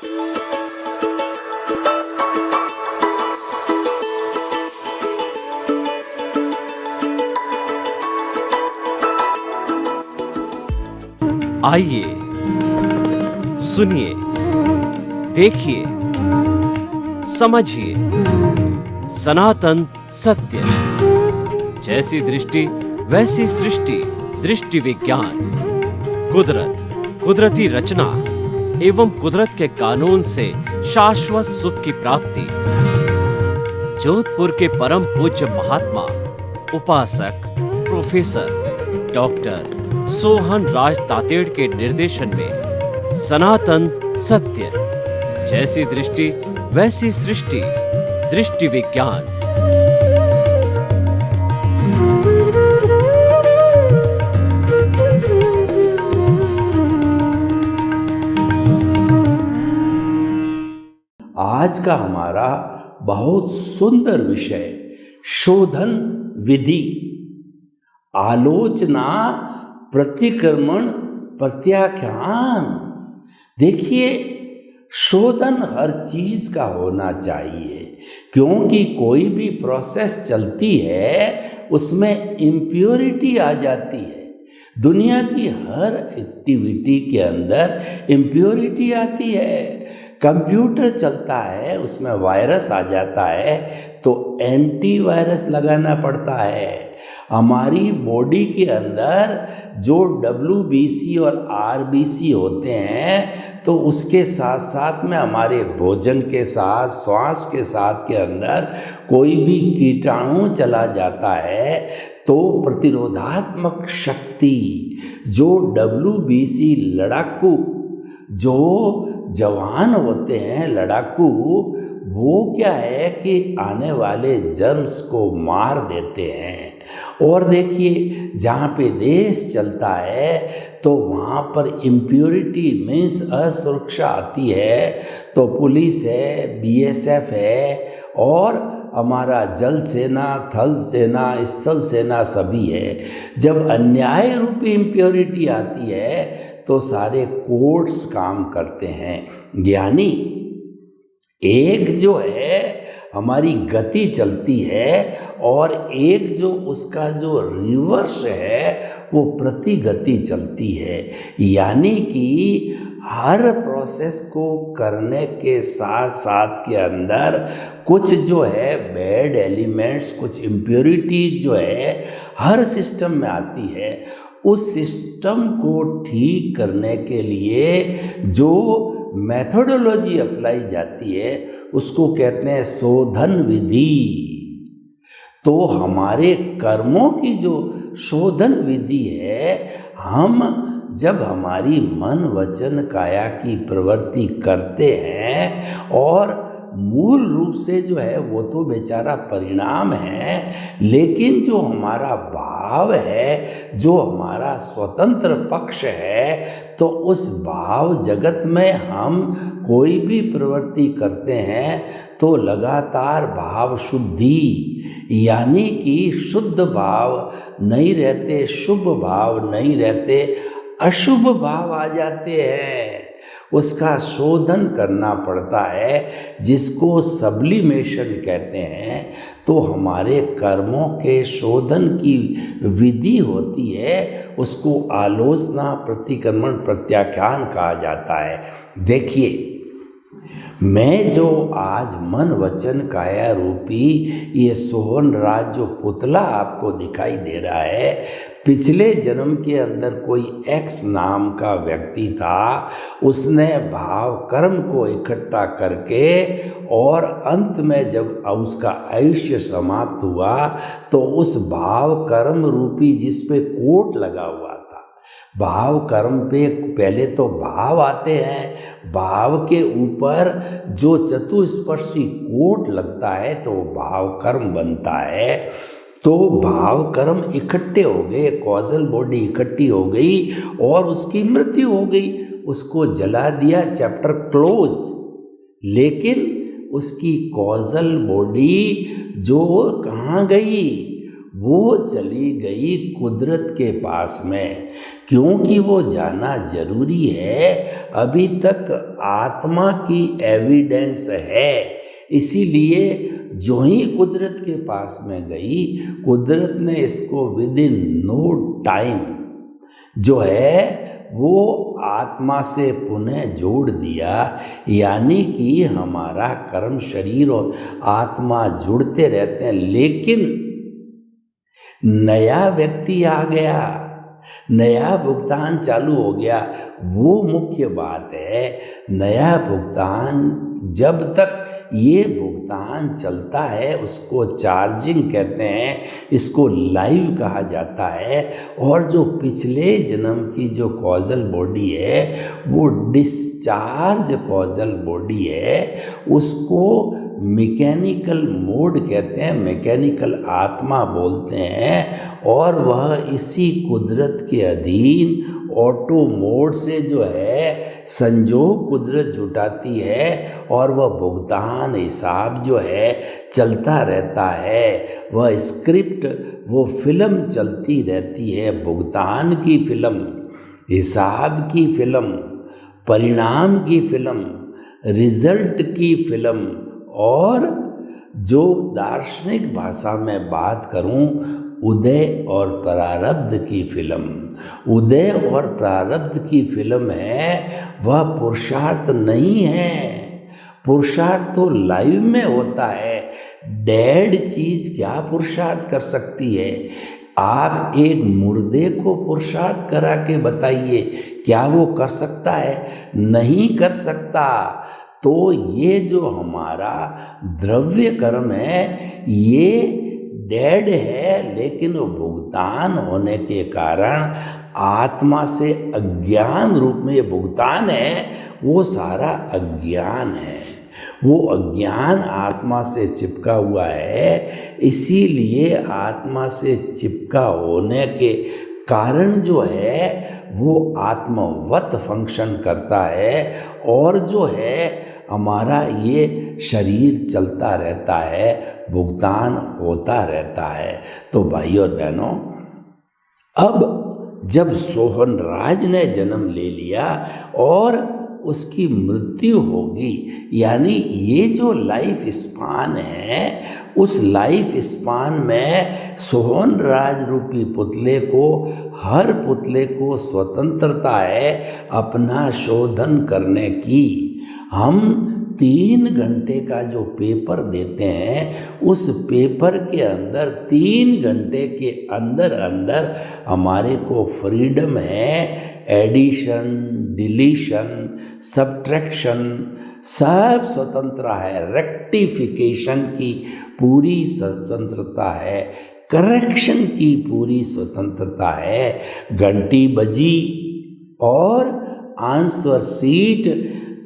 आइए, सुनिए, देखिए, समझिए सनातन सत्य। जैसी दृष्टि वैसी सृष्टि, दृष्टि विज्ञान। कुदरत, कुदरती रचना एवं कुदरत के कानून से शाश्वत सुख की प्राप्ति। जोधपुर के परम पूज्य महात्मा उपासक प्रोफेसर डॉक्टर सोहन राज तातेड़ के निर्देशन में सनातन सत्य। जैसी दृष्टि वैसी सृष्टि, दृष्टि विज्ञान। आज का हमारा बहुत सुंदर विषय शोधन विधि, आलोचना, प्रतिक्रमण, प्रत्याख्यान। देखिए, शोधन हर चीज का होना चाहिए, क्योंकि कोई भी प्रोसेस चलती है उसमें इम्प्योरिटी आ जाती है। दुनिया की हर एक्टिविटी के अंदर इम्प्योरिटी आती है। कंप्यूटर चलता है, उसमें वायरस आ जाता है तो एंटीवायरस लगाना पड़ता है। हमारी बॉडी के अंदर जो WBC और RBC होते हैं, तो उसके साथ साथ में हमारे भोजन के साथ, श्वास के साथ के अंदर कोई भी कीटाणु चला जाता है तो प्रतिरोधात्मक शक्ति, जो WBC लड़ाकू, जो जवान होते हैं लड़ाकू, वो क्या है कि आने वाले जर्म्स को मार देते हैं। और देखिए, जहाँ पे देश चलता है तो वहाँ पर इम्प्योरिटी मीन्स असुरक्षा आती है, तो पुलिस है, BSF है और हमारा जल सेना, थल सेना, स्थल सेना सभी है। जब अन्याय रूपी इम्प्योरिटी आती है तो सारे कोर्ट्स काम करते हैं। यानी एक जो है हमारी गति चलती है और एक जो उसका जो रिवर्स है वो प्रति गति चलती है। यानी कि हर प्रोसेस को करने के साथ साथ के अंदर कुछ जो है बैड एलिमेंट्स, कुछ इम्प्योरिटीज जो है हर सिस्टम में आती है। उस सिस्टम को ठीक करने के लिए जो मेथोडोलॉजी अप्लाई जाती है उसको कहते हैं शोधन विधि। तो हमारे कर्मों की जो शोधन विधि है, हम जब हमारी मन वचन काया की प्रवृत्ति करते हैं, और मूल रूप से जो है वो तो बेचारा परिणाम है, लेकिन जो हमारा भाव है, जो हमारा स्वतंत्र पक्ष है, तो उस भाव जगत में हम कोई भी प्रवृत्ति करते हैं तो लगातार भाव शुद्धि, यानी कि शुद्ध भाव नहीं रहते, शुभ भाव नहीं रहते, अशुभ भाव आ जाते हैं। उसका शोधन करना पड़ता है, जिसको सब्लिमेशन कहते हैं। तो हमारे कर्मों के शोधन की विधि होती है, उसको आलोचना, प्रतिक्रमण, प्रत्याख्यान कहा जाता है। देखिए, मैं जो आज मन वचन काया रूपी ये सोहन राज जो पुतला आपको दिखाई दे रहा है, पिछले जन्म के अंदर कोई X नाम का व्यक्ति था, उसने भाव कर्म को इकट्ठा करके और अंत में जब उसका आयुष्य समाप्त हुआ तो उस भाव कर्म रूपी जिस पे कोट लगा हुआ था, भाव कर्म पे पहले तो भाव आते हैं, भाव के ऊपर जो चतुष्पर्शी कोट लगता है तो भाव कर्म बनता है। तो भाव कर्म इकट्ठे हो गए, कॉजल बॉडी इकट्ठी हो गई और उसकी मृत्यु हो गई, उसको जला दिया, चैप्टर क्लोज। लेकिन उसकी कॉजल बॉडी जो कहाँ गई, वो चली गई कुदरत के पास में, क्योंकि वो जाना जरूरी है। अभी तक आत्मा की एविडेंस है, इसीलिए जो ही कुदरत के पास में गई, कुदरत ने इसको विद इन नो टाइम जो है वो आत्मा से पुनः जोड़ दिया। यानी कि हमारा कर्म शरीर और आत्मा जुड़ते रहते हैं, लेकिन नया व्यक्ति आ गया, नया भुगतान चालू हो गया। वो मुख्य बात है। नया भुगतान, जब तक ये भुगतान चलता है उसको चार्जिंग कहते हैं, इसको लाइव कहा जाता है। और जो पिछले जन्म की जो कॉजल बॉडी है वो डिस्चार्ज कॉजल बॉडी है, उसको मैकेनिकल मोड कहते हैं, मैकेनिकल आत्मा बोलते हैं। और वह इसी कुदरत के अधीन ऑटो मोड से जो है संजोग कुदरत जुटाती है, और वह भुगतान हिसाब जो है चलता रहता है। वह स्क्रिप्ट, वो फिल्म चलती रहती है, भुगतान की फिल्म, हिसाब की फिल्म, परिणाम की फिल्म, रिजल्ट की फिल्म। और जो दार्शनिक भाषा में बात करूं, उदय और प्रारब्ध की फिल्म, उदय और प्रारब्ध की फिल्म है। वह पुरुषार्थ नहीं है, पुरुषार्थ तो लाइव में होता है। डेड चीज क्या पुरुषार्थ कर सकती है? आप एक मुर्दे को पुरुषार्थ करा के बताइए, क्या वो कर सकता है? नहीं कर सकता। तो ये जो हमारा द्रव्य कर्म है ये डेड है, लेकिन वो भुगतान होने के कारण आत्मा से अज्ञान रूप में ये भुगतान है, वो सारा अज्ञान है। वो अज्ञान आत्मा से चिपका हुआ है, इसीलिए आत्मा से चिपका होने के कारण जो है वो आत्मवत फंक्शन करता है। और जो है हमारा ये शरीर चलता रहता है, भुगतान होता रहता है। तो भाई और बहनों, अब जब सोहन राज ने जन्म ले लिया और उसकी मृत्यु होगी, यानी ये जो लाइफ स्पान है, उस लाइफ स्पान में सोहन राज रूपी पुतले को, हर पुतले को स्वतंत्रता है अपना शोधन करने की। हम 3 घंटे का जो पेपर देते हैं, उस पेपर के अंदर 3 घंटे के अंदर अंदर हमारे को फ्रीडम है। एडिशन, डिलीशन, सब्ट्रैक्शन सब स्वतंत्र है। रेक्टिफिकेशन की पूरी स्वतंत्रता है, करेक्शन की पूरी स्वतंत्रता है। घंटी बजी और आंसर सीट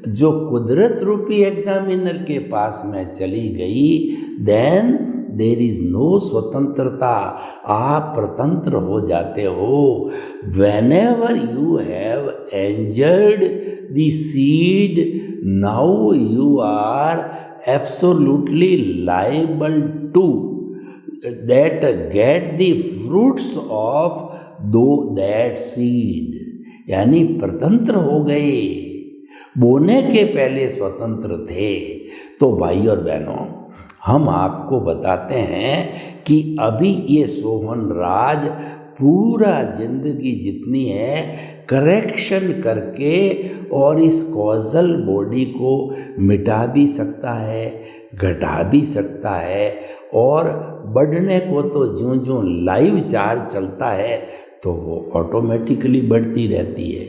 जो कुदरत रूपी एग्जामिनर के पास में चली गई, देन देर इज नो स्वतंत्रता। आप प्रतंत्र हो जाते हो। Whenever you have angered the seed, now you are absolutely liable to that get the fruits of though that seed. यानी प्रतंत्र हो गए, बोने के पहले स्वतंत्र थे। तो भाई और बहनों, हम आपको बताते हैं कि अभी ये सोहन राज पूरा जिंदगी जितनी है करेक्शन करके और इस कॉजल बॉडी को मिटा भी सकता है, घटा भी सकता है। और बढ़ने को तो ज्यों ज्यों लाइव चार्ज चलता है तो वो ऑटोमेटिकली बढ़ती रहती है।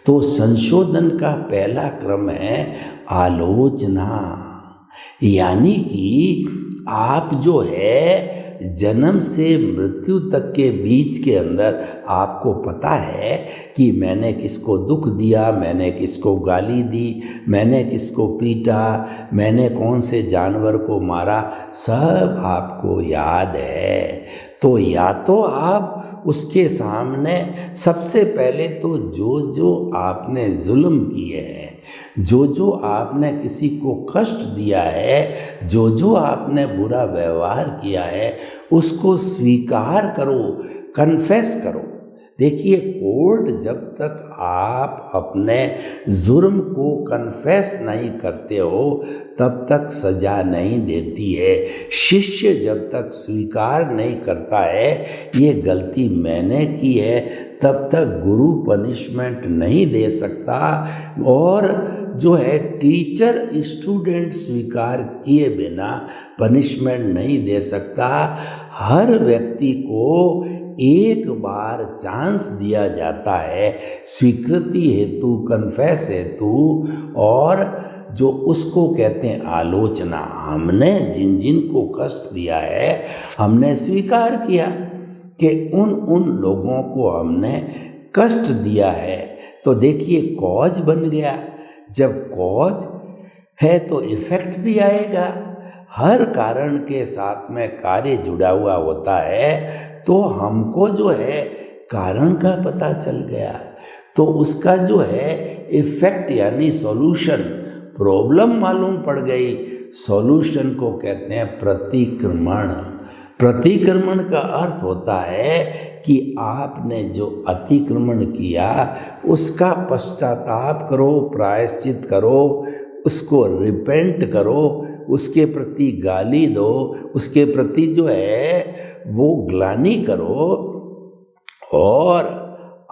तो संशोधन का पहला क्रम है आलोचना, यानी कि आप जो है जन्म से मृत्यु तक के बीच के अंदर आपको पता है कि मैंने किसको दुख दिया, मैंने किसको गाली दी, मैंने किसको पीटा, मैंने कौन से जानवर को मारा, सब आपको याद है। तो या तो आप उसके सामने सबसे पहले तो जो जो आपने जुल्म किए हैं, जो जो आपने किसी को कष्ट दिया है, जो जो आपने बुरा व्यवहार किया है, उसको स्वीकार करो, कन्फेस करो। देखिए, कोर्ट जब तक आप अपने जुर्म को कन्फेस नहीं करते हो तब तक सजा नहीं देती है। शिष्य जब तक स्वीकार नहीं करता है ये गलती मैंने की है, तब तक गुरु पनिशमेंट नहीं दे सकता। और जो है टीचर स्टूडेंट स्वीकार किए बिना पनिशमेंट नहीं दे सकता। हर व्यक्ति को एक बार चांस दिया जाता है स्वीकृति हेतु, कन्फेस हेतु, और जो उसको कहते हैं आलोचना। हमने जिन जिन को कष्ट दिया है हमने स्वीकार किया कि उन लोगों को हमने कष्ट दिया है, तो देखिए कॉज बन गया। जब कॉज है तो इफेक्ट भी आएगा। हर कारण के साथ में कार्य जुड़ा हुआ होता है, तो हमको जो है कारण का पता चल गया, तो उसका जो है इफेक्ट यानी सॉल्यूशन, प्रॉब्लम मालूम पड़ गई। सॉल्यूशन को कहते हैं प्रतिक्रमण। प्रतिक्रमण का अर्थ होता है कि आपने जो अतिक्रमण किया उसका पश्चाताप करो, प्रायश्चित करो, उसको रिपेंट करो, उसके प्रति गाली दो, उसके प्रति जो है वो ग्लानि करो, और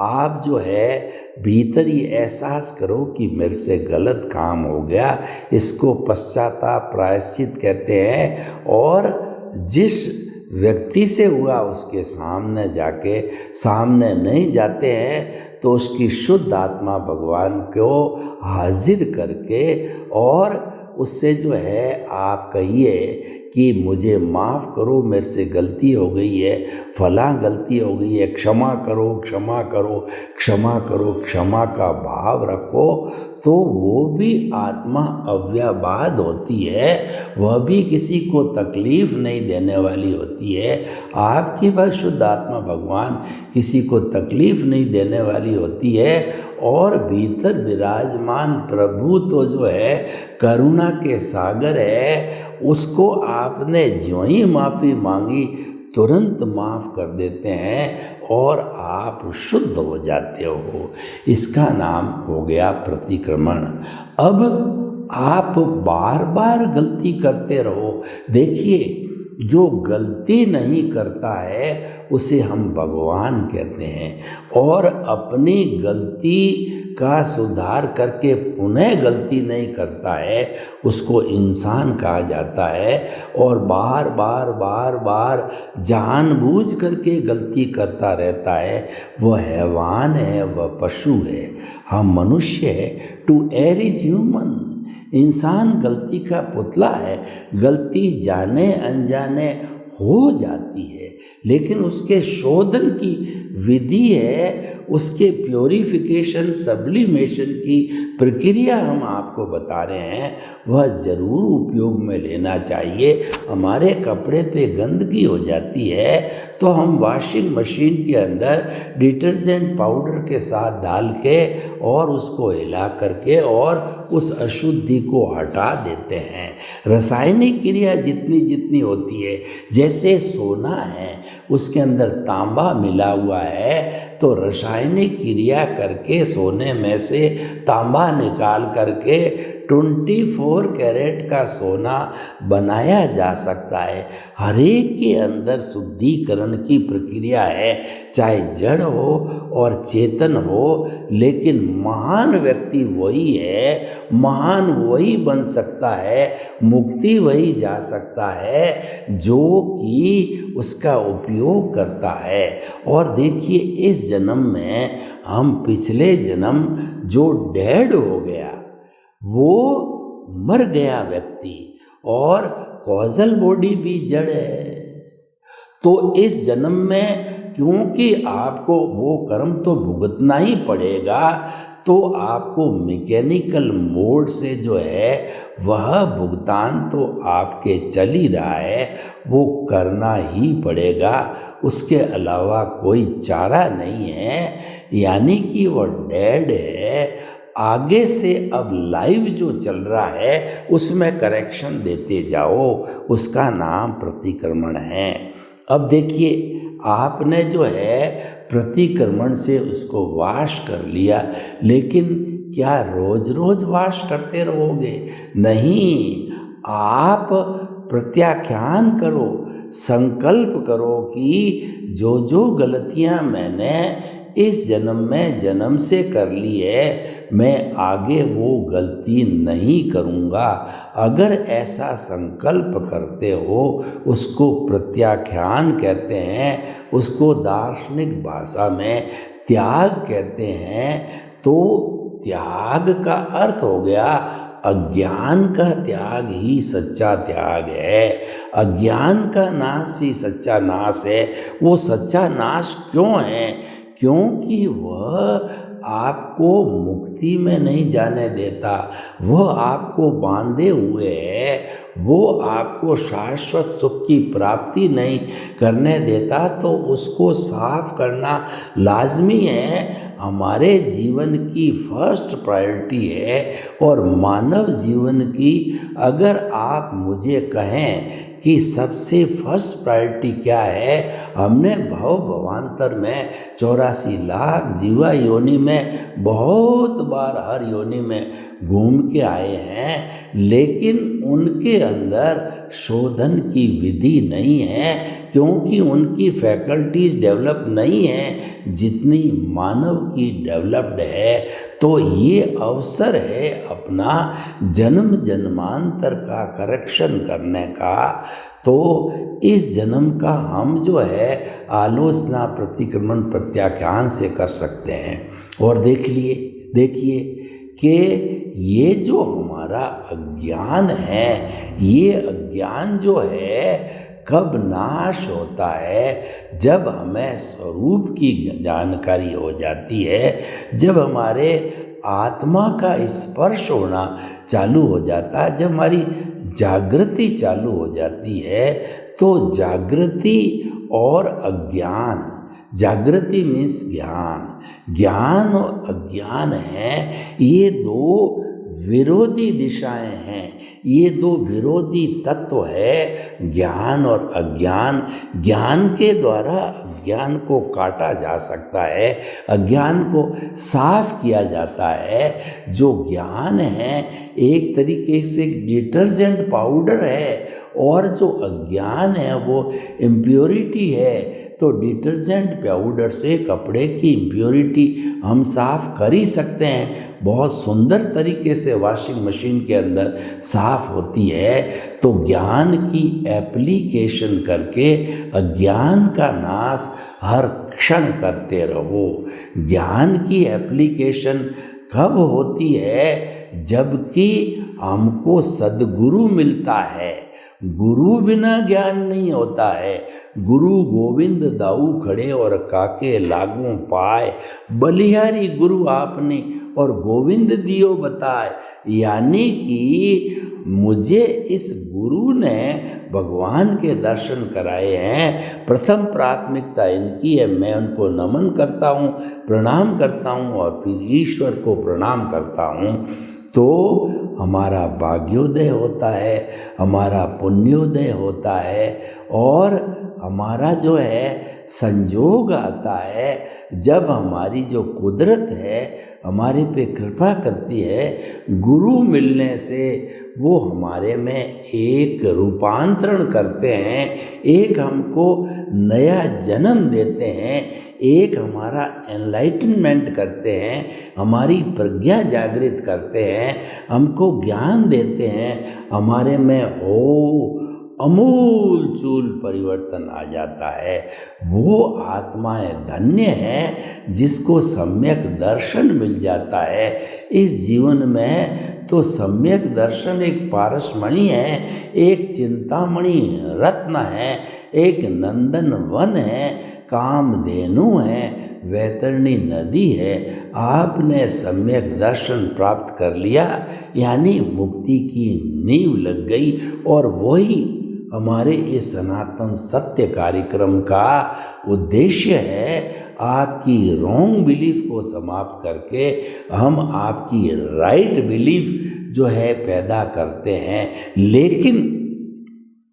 आप जो है भीतर ये एहसास करो कि मेरे से गलत काम हो गया। इसको पश्चाताप, प्रायश्चित कहते हैं। और जिस व्यक्ति से हुआ उसके सामने जाके, सामने नहीं जाते हैं तो उसकी शुद्ध आत्मा भगवान को हाजिर करके और उससे जो है आप कहिए कि मुझे माफ़ करो, मेरे से गलती हो गई है, फलां गलती हो गई है, क्षमा करो, क्षमा करो, क्षमा करो, क्षमा का भाव रखो, तो वो भी आत्मा अव्ययवाद होती है, वह भी किसी को तकलीफ़ नहीं देने वाली होती है। आपकी बस शुद्ध आत्मा भगवान किसी को तकलीफ़ नहीं देने वाली होती है। और भीतर विराजमान प्रभु तो जो है करुणा के सागर है, उसको आपने ज्यों ही माफ़ी मांगी तुरंत माफ़ कर देते हैं और आप शुद्ध हो जाते हो। इसका नाम हो गया प्रतिक्रमण। अब आप बार बार गलती करते रहो। देखिए, जो गलती नहीं करता है उसे हम भगवान कहते हैं, और अपनी गलती का सुधार करके पुनः गलती नहीं करता है उसको इंसान कहा जाता है। और बार बार बार बार जानबूझ करके गलती करता रहता है वह हैवान है, वह पशु है। हम मनुष्य है। To err is human. इंसान गलती का पुतला है। गलती जाने अनजाने हो जाती है, लेकिन उसके शोधन की विधि है, उसके प्योरिफिकेशन, सब्लिमेशन की प्रक्रिया हम आपको बता रहे हैं, वह ज़रूर उपयोग में लेना चाहिए। हमारे कपड़े पे गंदगी हो जाती है तो हम वॉशिंग मशीन के अंदर डिटर्जेंट पाउडर के साथ डाल के और उसको हिला करके और उस अशुद्धि को हटा देते हैं। रासायनिक क्रिया जितनी जितनी होती है, जैसे सोना है उसके अंदर तांबा मिला हुआ है, तो रासायनिक क्रिया करके सोने में से तांबा निकाल करके 24 कैरेट का सोना बनाया जा सकता है। हर एक के अंदर शुद्धिकरण की प्रक्रिया है, चाहे जड़ हो और चेतन हो, लेकिन महान व्यक्ति वही है, महान वही बन सकता है, मुक्ति वही जा सकता है जो कि उसका उपयोग करता है। और देखिए, इस जन्म में हम पिछले जन्म जो डेड हो गया, वो मर गया व्यक्ति, और कॉजल बॉडी भी जड़ है, तो इस जन्म में क्योंकि आपको वो कर्म तो भुगतना ही पड़ेगा, तो आपको मैकेनिकल मोड से जो है वह भुगतान तो आपके चल ही रहा है, वो करना ही पड़ेगा, उसके अलावा कोई चारा नहीं है। यानी कि वो डेड है। आगे से अब लाइव जो चल रहा है उसमें करेक्शन देते जाओ, उसका नाम प्रतिक्रमण है। अब देखिए, आपने जो है प्रतिक्रमण से उसको वाश कर लिया, लेकिन क्या रोज रोज वाश करते रहोगे? नहीं, आप प्रत्याख्यान करो, संकल्प करो कि जो जो गलतियां मैंने इस जन्म में जन्म से कर ली है, मैं आगे वो गलती नहीं करूँगा। अगर ऐसा संकल्प करते हो, उसको प्रत्याख्यान कहते हैं, उसको दार्शनिक भाषा में त्याग कहते हैं। तो त्याग का अर्थ हो गया अज्ञान का त्याग ही सच्चा त्याग है। अज्ञान का नाश ही सच्चा नाश है। वो सच्चा नाश क्यों है? क्योंकि वह आपको मुक्ति में नहीं जाने देता, वह आपको बांधे हुए है, वो आपको शाश्वत सुख की प्राप्ति नहीं करने देता। तो उसको साफ करना लाजमी है, हमारे जीवन की फर्स्ट प्रायोरिटी है। और मानव जीवन की अगर आप मुझे कहें कि सबसे फर्स्ट प्रायोरिटी क्या है, हमने भव भवांतर में 84 लाख जीवा योनि में बहुत बार हर योनि में घूम के आए हैं, लेकिन उनके अंदर शोधन की विधि नहीं है, क्योंकि उनकी फैकल्टीज डेवलप नहीं है जितनी मानव की डेवलप्ड है। तो ये अवसर है अपना जन्म जन्मांतर का करेक्शन करने का। तो इस जन्म का हम जो है आलोचना प्रतिक्रमण प्रत्याख्यान से कर सकते हैं। और देखिए कि ये जो हमारा अज्ञान है, ये अज्ञान जो है कब नाश होता है? जब हमें स्वरूप की जानकारी हो जाती है, जब हमारे आत्मा का स्पर्श होना चालू हो जाता है, जब हमारी जागृति चालू हो जाती है। तो जागृति और अज्ञान, जागृति मीन्स ज्ञान, ज्ञान और अज्ञान है, ये दो विरोधी दिशाएं हैं, ये दो विरोधी तत्व है, ज्ञान और अज्ञान। ज्ञान के द्वारा अज्ञान को काटा जा सकता है, अज्ञान को साफ किया जाता है। जो ज्ञान है एक तरीके से डिटर्जेंट पाउडर है, और जो अज्ञान है वो इम्प्योरिटी है। तो डिटर्जेंट पाउडर से कपड़े की इम्प्योरिटी हम साफ कर ही सकते हैं, बहुत सुंदर तरीके से वॉशिंग मशीन के अंदर साफ होती है। तो ज्ञान की एप्लीकेशन करके अज्ञान का नाश हर क्षण करते रहो। ज्ञान की एप्लीकेशन कब होती है? जबकि हमको सद्गुरु मिलता है। गुरु बिना ज्ञान नहीं होता है। गुरु गोविंद दाऊ खड़े और काके लागू पाए, बलिहारी गुरु आपने और गोविंद दियो बताए। यानी कि मुझे इस गुरु ने भगवान के दर्शन कराए हैं, प्रथम प्राथमिकता इनकी है। मैं उनको नमन करता हूँ, प्रणाम करता हूँ और फिर ईश्वर को प्रणाम करता हूँ। तो हमारा भाग्योदय होता है, हमारा पुण्योदय होता है, और हमारा जो है संयोग आता है जब हमारी जो कुदरत है हमारे पे कृपा करती है। गुरु मिलने से वो हमारे में एक रूपांतरण करते हैं, एक हमको नया जन्म देते हैं, एक हमारा एनलाइटनमेंट करते हैं, हमारी प्रज्ञा जागृत करते हैं, हमको ज्ञान देते हैं, हमारे में हो अमूल चूल परिवर्तन आ जाता है। वो आत्माएं धन्य हैं जिसको सम्यक दर्शन मिल जाता है इस जीवन में। तो सम्यक दर्शन एक पारसमणि है, एक चिंतामणि रत्न है, एक नंदन वन है, कामधेनु है, वैतरणी नदी है। आपने सम्यक दर्शन प्राप्त कर लिया, यानी मुक्ति की नींव लग गई। और वही हमारे इस सनातन सत्य कार्यक्रम का उद्देश्य है। आपकी रॉन्ग बिलीफ को समाप्त करके हम आपकी राइट बिलीफ जो है पैदा करते हैं। लेकिन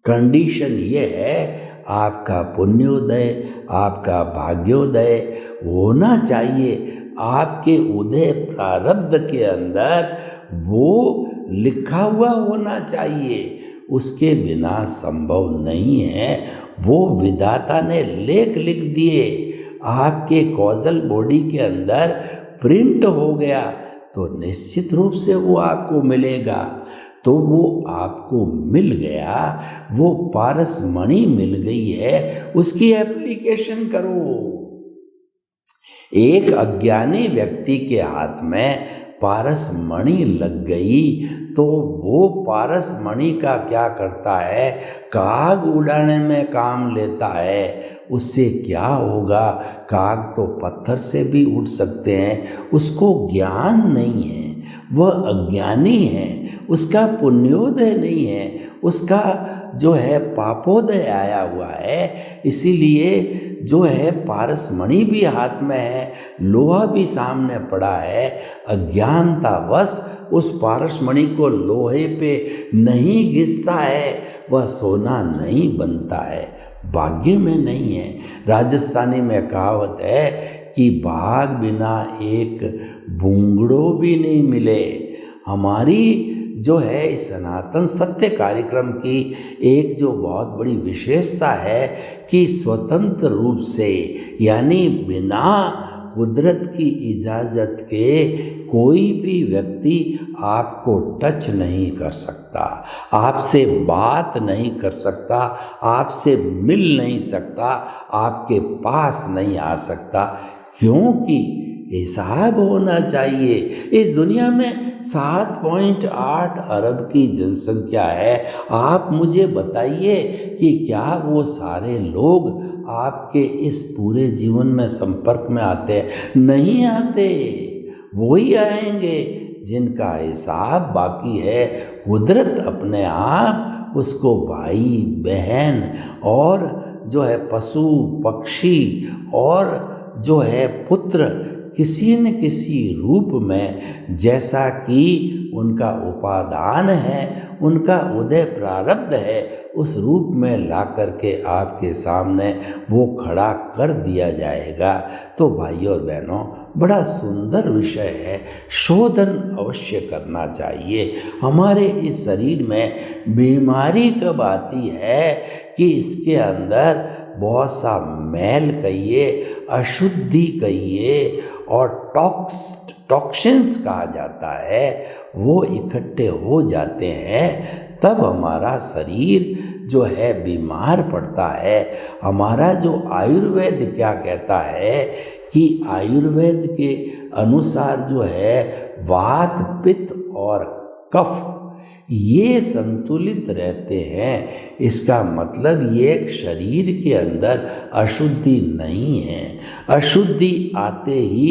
कंडीशन ये है, आपका पुण्योदय, आपका भाग्योदय होना चाहिए। आपके उदय प्रारब्ध के अंदर वो लिखा हुआ होना चाहिए, उसके बिना संभव नहीं है। वो विधाता ने लेख लिख दिए, आपके कॉजल बॉडी के अंदर प्रिंट हो गया, तो निश्चित रूप से वो आपको मिलेगा। तो वो आपको मिल गया, वो पारस मणि मिल गई है, उसकी एप्लीकेशन करो। एक अज्ञानी व्यक्ति के हाथ में पारस मणि लग गई तो वो पारस मणि का क्या करता है, काग उड़ाने में काम लेता है। उससे क्या होगा, काग तो पत्थर से भी उड़ सकते हैं, उसको ज्ञान नहीं है, वह अज्ञानी है, उसका पुण्योदय नहीं है, उसका जो है पापोदय आया हुआ है। इसीलिए जो है पारस मणि भी हाथ में है, लोहा भी सामने पड़ा है, अज्ञानतावश उस पारस मणि को लोहे पे नहीं घिसता है, वह सोना नहीं बनता है, भाग्य में नहीं है। राजस्थानी में कहावत है कि भाग बिना एक बूंगड़ो भी नहीं मिले। हमारी जो है इस सनातन सत्य कार्यक्रम की एक जो बहुत बड़ी विशेषता है कि स्वतंत्र रूप से, यानी बिना कुदरत की इजाज़त के कोई भी व्यक्ति आपको टच नहीं कर सकता, आपसे बात नहीं कर सकता, आपसे मिल नहीं सकता, आपके पास नहीं आ सकता, क्योंकि हिसाब होना चाहिए। इस दुनिया में 7.8 अरब की जनसंख्या है। आप मुझे बताइए कि क्या वो सारे लोग आपके इस पूरे जीवन में संपर्क में आते हैं? नहीं आते। वही आएंगे जिनका हिसाब बाकी है। कुदरत अपने आप उसको भाई बहन और जो है पशु पक्षी और जो है पुत्र किसी न किसी रूप में, जैसा कि उनका उपादान है, उनका उदय प्रारब्ध है, उस रूप में ला करके आपके सामने वो खड़ा कर दिया जाएगा। तो भाइयों और बहनों, बड़ा सुंदर विषय है, शोधन अवश्य करना चाहिए। हमारे इस शरीर में बीमारी कब आती है कि इसके अंदर बहुत सा मैल कहिए, अशुद्धि कहिए और टॉक्सिन्स कहा जाता है, वो इकट्ठे हो जाते हैं, तब हमारा शरीर जो है बीमार पड़ता है। हमारा जो आयुर्वेद क्या कहता है कि आयुर्वेद के अनुसार जो है वात पित्त और कफ ये संतुलित रहते हैं। इसका मतलब ये शरीर के अंदर अशुद्धि नहीं है। अशुद्धि आते ही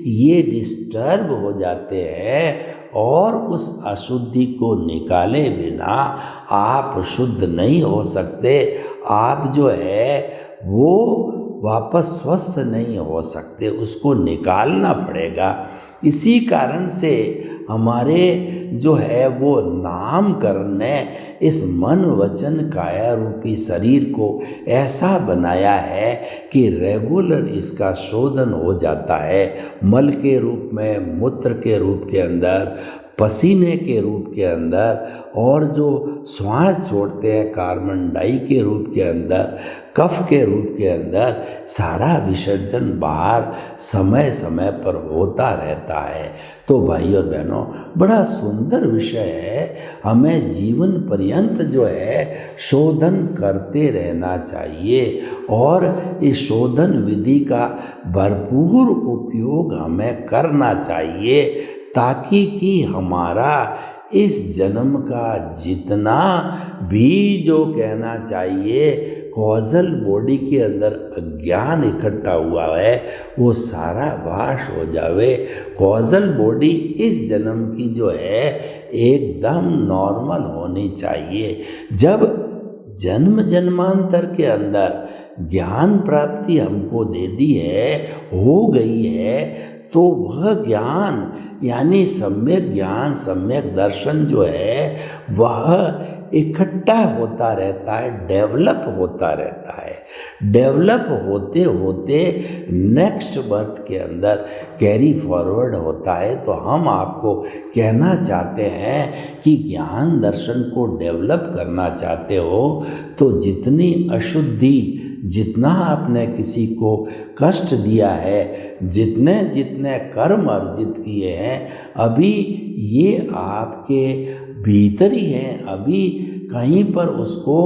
ये डिस्टर्ब हो जाते हैं और उस अशुद्धि को निकाले बिना आप शुद्ध नहीं हो सकते। आप जो है वो वापस स्वस्थ नहीं हो सकते, उसको निकालना पड़ेगा। इसी कारण से हमारे जो है वो नामकरण ने इस मन वचन काया रूपी शरीर को ऐसा बनाया है कि रेगुलर इसका शोधन हो जाता है, मल के रूप में, मूत्र के रूप के अंदर, पसीने के रूप के अंदर, और जो श्वास छोड़ते हैं कार्बन डाई के रूप के अंदर, कफ के रूप के अंदर, सारा विसर्जन बाहर समय समय पर होता रहता है। तो भाई और बहनों, बड़ा सुंदर विषय है। हमें जीवन पर्यंत जो है शोधन करते रहना चाहिए और इस शोधन विधि का भरपूर उपयोग हमें करना चाहिए, ताकि कि हमारा इस जन्म का जितना भी जो कहना चाहिए कॉजल बॉडी के अंदर अज्ञान इकट्ठा हुआ है वो सारा वाश हो जावे। कॉजल बॉडी इस जन्म की जो है एकदम नॉर्मल होनी चाहिए। जब जन्म जन्मांतर के अंदर ज्ञान प्राप्ति हमको दे दी है, हो गई है, तो वह ज्ञान यानी सम्यक ज्ञान, सम्यक दर्शन जो है वह इकट्ठा होता रहता है, डेवलप होता रहता है। डेवलप होते होते नेक्स्ट बर्थ के अंदर कैरी फॉरवर्ड होता है। तो हम आपको कहना चाहते हैं कि ज्ञान दर्शन को डेवलप करना चाहते हो तो जितनी अशुद्धि, जितना आपने किसी को कष्ट दिया है, जितने जितने कर्म अर्जित किए हैं, अभी ये आपके भीतर ही हैं, अभी कहीं पर उसको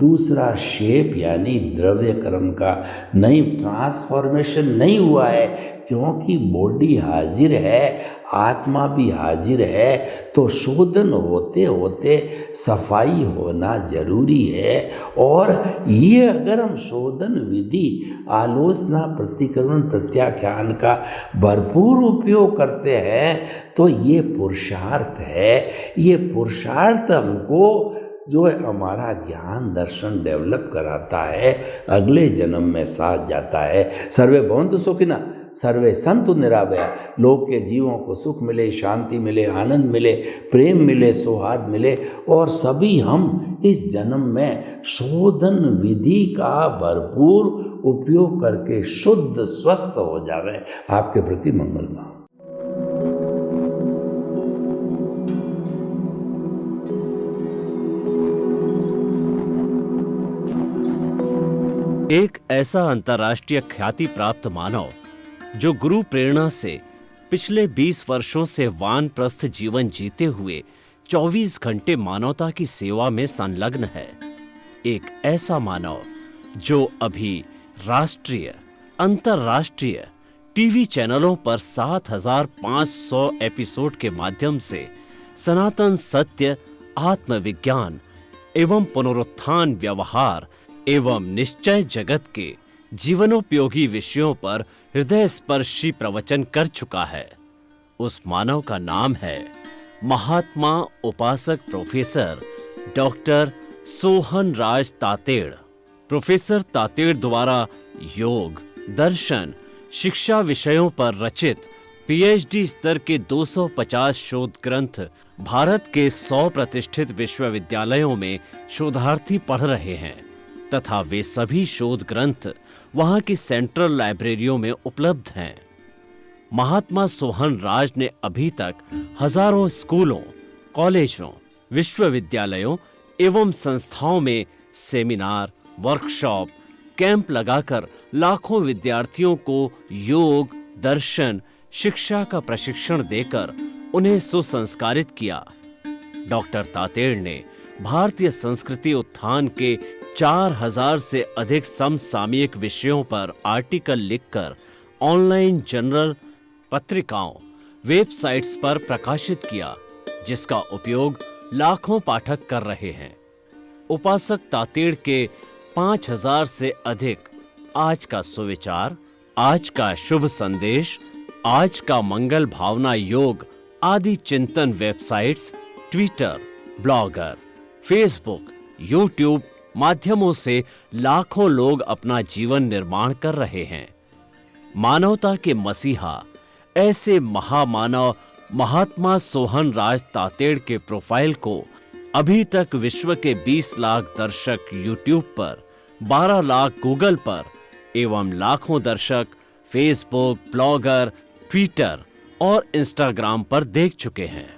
दूसरा शेप यानी द्रव्य कर्म का नई ट्रांसफॉर्मेशन नहीं हुआ है, क्योंकि बॉडी हाजिर है, आत्मा भी हाजिर है। तो शोधन होते होते सफाई होना जरूरी है। और ये अगर हम शोधन विधि, आलोचना, प्रतिक्रमण, प्रत्याख्यान का भरपूर उपयोग करते हैं तो ये पुरुषार्थ है। ये पुरुषार्थ हमको जो है हमारा ज्ञान दर्शन डेवलप कराता है, अगले जन्म में साथ जाता है। सर्वे भवन्तु सुखिनः, सर्वे सन्तु निरामया। लोक के जीवों को सुख मिले, शांति मिले, आनंद मिले, प्रेम मिले, सौहार्द मिले, और सभी हम इस जन्म में शोधन विधि का भरपूर उपयोग करके शुद्ध स्वस्थ हो जावे। आपके प्रति मंगलमय। एक ऐसा अंतर्राष्ट्रीय ख्याति प्राप्त मानव जो गुरु प्रेरणा से पिछले 20 वर्षों से वानप्रस्थ जीवन जीते हुए 24 घंटे मानवता की सेवा में संलग्न है। एक ऐसा मानव जो अभी राष्ट्रीय, अंतर्राष्ट्रीय टीवी चैनलों पर 7,500 एपिसोड के माध्यम से सनातन सत्य, आत्मविज्ञान एवं पुनरुत्थान, व्यवहार एवं निश्चय जगत के जीवनोपयोगी विषयों पर हृदय स्पर्शी प्रवचन कर चुका है। उस मानव का नाम है महात्मा उपासक प्रोफेसर डॉक्टर सोहन राज तातेड़। प्रोफेसर तातेड़ द्वारा योग, दर्शन, शिक्षा विषयों पर रचित पीएचडी स्तर के 250 शोध ग्रंथ भारत के 100 प्रतिष्ठित विश्वविद्यालयों में शोधार्थी पढ़ रहे हैं तथा वे सभी शोध ग्रंथ वहां की सेंट्रल लाइब्रेरियों में उपलब्ध हैं। महात्मा सोहन राज ने अभी तक हजारों स्कूलों, कॉलेजों, विश्वविद्यालयों एवं संस्थाओं में सेमिनार, वर्कशॉप, कैंप लगाकर लाखों विद्यार्थियों को योग, दर्शन, शिक्षा का प्रशिक्षण देकर उन्हें सुसंस्कारित किया। डॉक्टर तातेड़ ने भारतीय संस्कृति उत्थान के 4000 से अधिक समसामयिक विषयों पर आर्टिकल लिखकर ऑनलाइन जर्नल, पत्रिकाओं, वेबसाइट्स पर प्रकाशित किया, जिसका उपयोग लाखों पाठक कर रहे हैं। उपासक तातेड़ के 5000 से अधिक आज का सुविचार, आज का शुभ संदेश, आज का मंगल भावना योग आदि चिंतन websites, Twitter, blogger, Facebook, YouTube माध्यमों से लाखों लोग अपना जीवन निर्माण कर रहे हैं। मानवता के मसीहा ऐसे महामानव महात्मा सोहन राज तातेड़ के प्रोफाइल को अभी तक विश्व के 20 लाख दर्शक यूट्यूब पर, 12 लाख गूगल पर एवं लाखों दर्शक फेसबुक, ब्लॉगर, ट्विटर और इंस्टाग्राम पर देख चुके हैं।